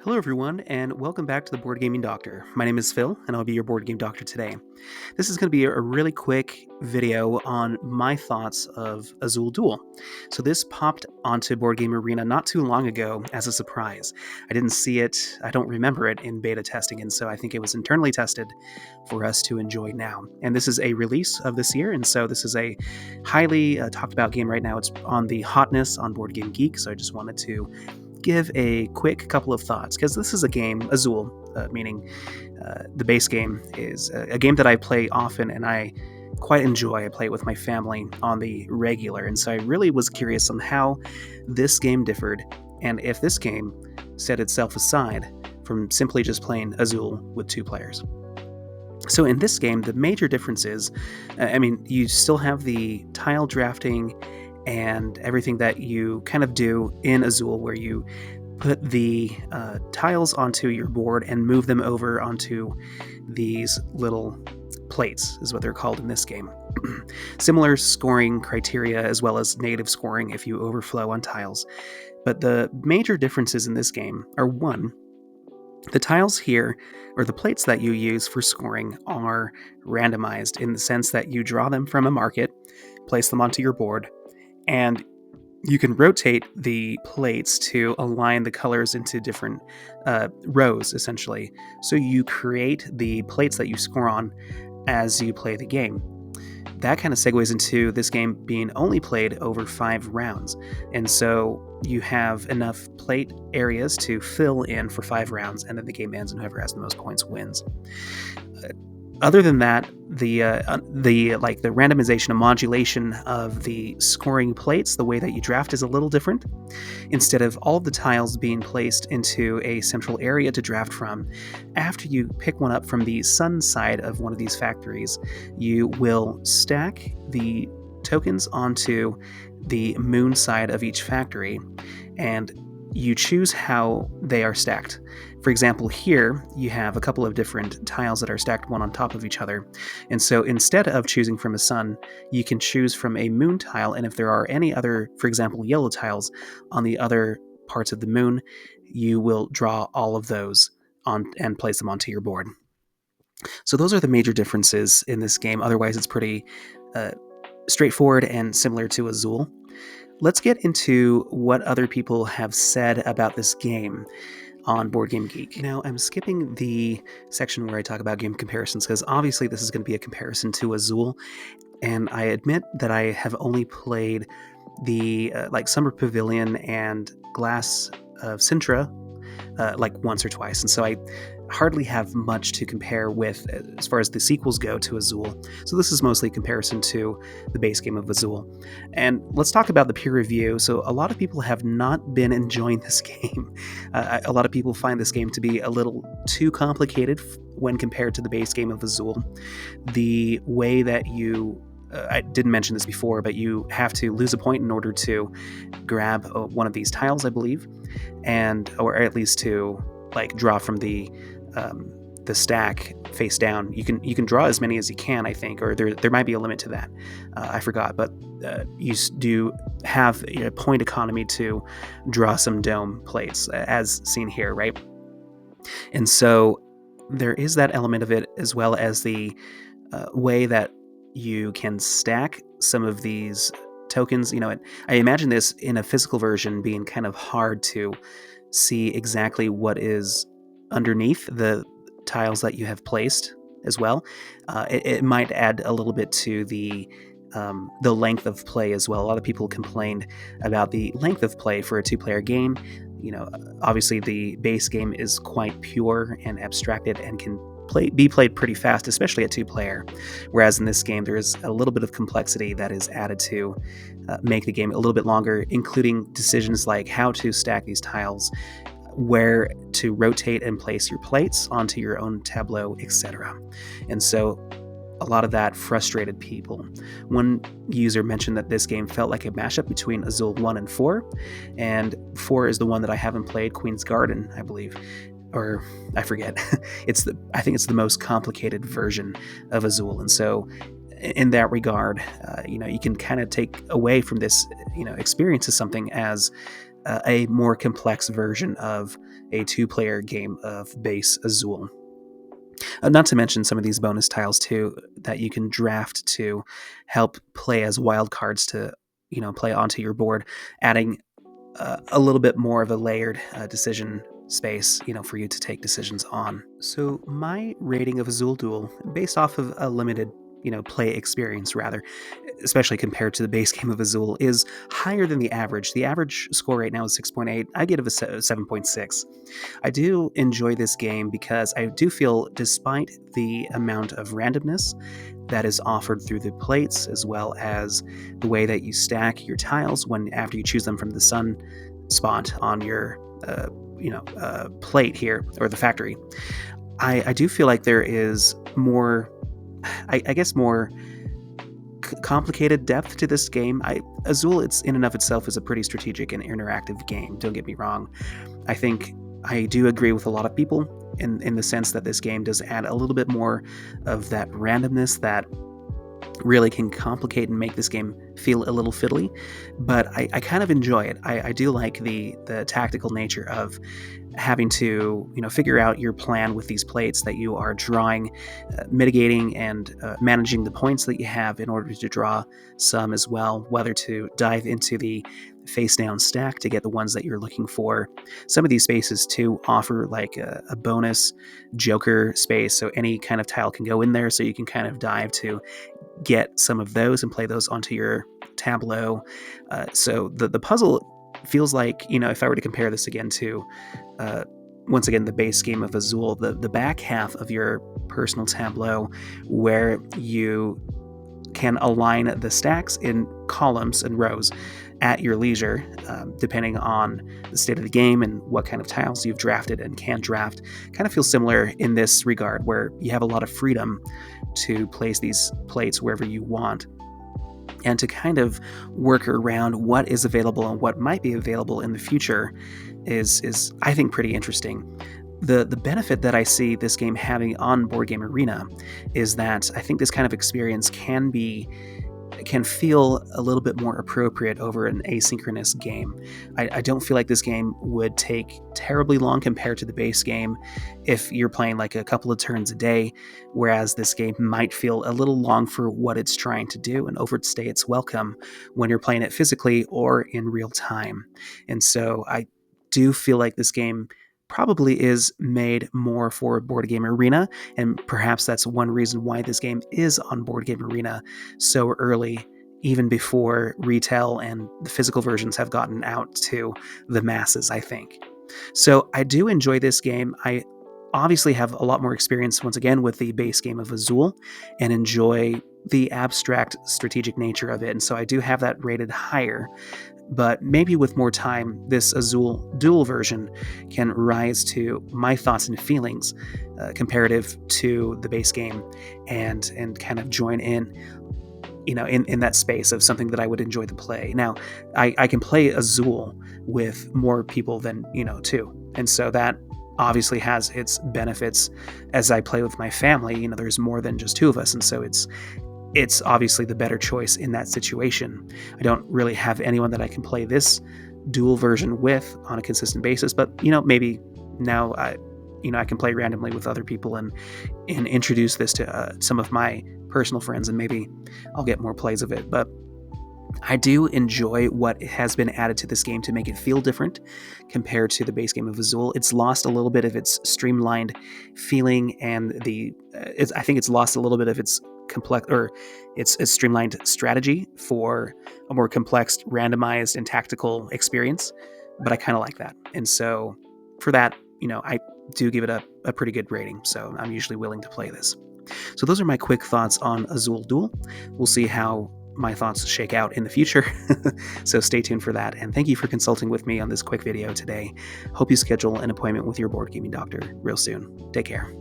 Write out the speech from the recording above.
Hello, everyone, and welcome back to the Board Gaming Doctor. My name is Phil, and I'll be your Board Game Doctor today. This is going to be a really quick video on my thoughts of Azul Duel. So this popped onto Board Game Arena not too long ago as a surprise. I didn't see it, I don't remember it in beta testing, and so I think it was internally tested for us to enjoy now. And this is a release of this year, and so this is a highly talked about game right now. It's on the hotness on Board Game Geek, so I just wanted to give a quick couple of thoughts, because this is a game, Azul, meaning the base game, is a game that I play often and I quite enjoy. I play it with my family on the regular, and so I really was curious on how this game differed, and if this game set itself aside from simply just playing Azul with two players. So in this game, the major difference is, you still have the tile drafting and everything that you kind of do in Azul, where you put the tiles onto your board and move them over onto these little plates, is what they're called in this game. Similar scoring criteria as well as negative scoring if you overflow on tiles. But the major differences in this game are, one, the tiles here, or the plates that you use for scoring, are randomized in the sense that you draw them from a market, place them onto your board, and you can rotate the plates to align the colors into different rows, essentially. So you create the plates that you score on as you play the game. That kind of segues into this game being only played over 5 rounds. And so you have enough plate areas to fill in for 5 rounds, and then the game ends and whoever has the most points wins. Other than that, the randomization and modulation of the scoring plates, the way that you draft, is a little different. Instead of all of the tiles being placed into a central area to draft from, after you pick one up from the sun side of one of these factories, you will stack the tokens onto the moon side of each factory, and you choose how they are stacked. For example, here you have a couple of different tiles that are stacked one on top of each other. And so instead of choosing from a sun, you can choose from a moon tile. And if there are any other, for example, yellow tiles on the other parts of the moon, you will draw all of those on and place them onto your board. So those are the major differences in this game. Otherwise, it's pretty straightforward and similar to Azul. Let's get into what other people have said about this game on Board Game Geek. Now, I'm skipping the section where I talk about game comparisons, because obviously this is going to be a comparison to Azul, and I admit that I have only played the Summer Pavilion and Glass of Sintra once or twice, and so I hardly have much to compare with as far as the sequels go to Azul. So this is mostly a comparison to the base game of Azul. And let's talk about the peer review. So a lot of people have not been enjoying this game. A lot of people find this game to be a little too complicated when compared to the base game of Azul. The way that you I didn't mention this before, but you have to lose a point in order to grab one of these tiles, I believe, or at least to draw from the stack face down. You can draw as many as you can, I think, or there might be a limit to that. I forgot, but you do have a point economy to draw some dome plates, as seen here, right? And so there is that element of it, as well as the way that you can stack some of these tokens. I imagine this in a physical version being kind of hard to see exactly what is underneath the tiles that you have placed as well. It might add a little bit to the length of play as well. A lot of people complained about the length of play for a 2-player game. Obviously the base game is quite pure and abstracted and can be played pretty fast, especially at 2-player. Whereas in this game, there is a little bit of complexity that is added to make the game a little bit longer, including decisions like how to stack these tiles, where to rotate and place your plates onto your own tableau, etc. And so a lot of that frustrated people. One user mentioned that this game felt like a mashup between Azul 1 and 4, and 4 is the one that I haven't played, Queen's Garden, I believe. Or I forget. I think it's the most complicated version of Azul, and so in that regard, you can kind of take away from this, experience as something as a more complex version of a two-player game of base Azul. Not to mention some of these bonus tiles too that you can draft to help play as wild cards to play onto your board, adding a little bit more of a layered decision space, for you to take decisions on. So my rating of Azul Duel, based off of a limited, play experience rather, especially compared to the base game of Azul, is higher than the average. The average score right now is 6.8. I give it a 7.6. I do enjoy this game because I do feel, despite the amount of randomness that is offered through the plates, as well as the way that you stack your tiles after you choose them from the sun spot on your plate here, or the factory, I do feel like there is more, I guess, more complicated depth to this game. Azul, it's in and of itself, is a pretty strategic and interactive game. Don't get me wrong. I think I do agree with a lot of people in the sense that this game does add a little bit more of that randomness that really can complicate and make this game feel a little fiddly, but I kind of enjoy it. I do like the tactical nature of having to figure out your plan with these plates that you are drawing, mitigating and managing the points that you have in order to draw some as well, whether to dive into the face down stack to get the ones that you're looking for. Some of these spaces too offer like a bonus joker space, so any kind of tile can go in there, so you can kind of dive to get some of those and play those onto your tableau. So the puzzle feels like, if I were to compare this again to once again the base game of Azul, the back half of your personal tableau, where you can align the stacks in columns and rows at your leisure, depending on the state of the game and what kind of tiles you've drafted and can draft. Kind of feels similar in this regard, where you have a lot of freedom to place these plates wherever you want, and to kind of work around what is available and what might be available in the future is I think pretty interesting. The benefit that I see this game having on Board Game Arena is that I think this kind of experience can feel a little bit more appropriate over an asynchronous game. I don't feel like this game would take terribly long compared to the base game if you're playing like a couple of turns a day, whereas this game might feel a little long for what it's trying to do and overstay its welcome when you're playing it physically or in real time. And so I do feel like this game probably is made more for Board Game Arena, and perhaps that's one reason why this game is on Board Game Arena so early, even before retail and the physical versions have gotten out to the masses, I think. So I do enjoy this game. I obviously have a lot more experience, once again, with the base game of Azul, and enjoy the abstract strategic nature of it, and so I do have that rated higher. But maybe with more time, this Azul Duel version can rise to my thoughts and feelings comparative to the base game, and kind of join in that space of something that I would enjoy to play. Now, I can play Azul with more people than too, and so that obviously has its benefits. As I play with my family, there's more than just two of us, and so it's obviously the better choice in that situation. I don't really have anyone that I can play this dual version with on a consistent basis, but maybe now I can play randomly with other people and introduce this to some of my personal friends, and maybe I'll get more plays of it. But I do enjoy what has been added to this game to make it feel different compared to the base game of Azul. It's lost a little bit of its streamlined feeling, and I think it's lost a little bit of its complex, or its streamlined strategy for a more complex, randomized, and tactical experience. But I kind of like that, and so for that, I do give it a pretty good rating. So I'm usually willing to play this. So those are my quick thoughts on Azul Duel. We'll see how my thoughts shake out in the future. So stay tuned for that. And thank you for consulting with me on this quick video today. Hope you schedule an appointment with your board gaming doctor real soon. Take care.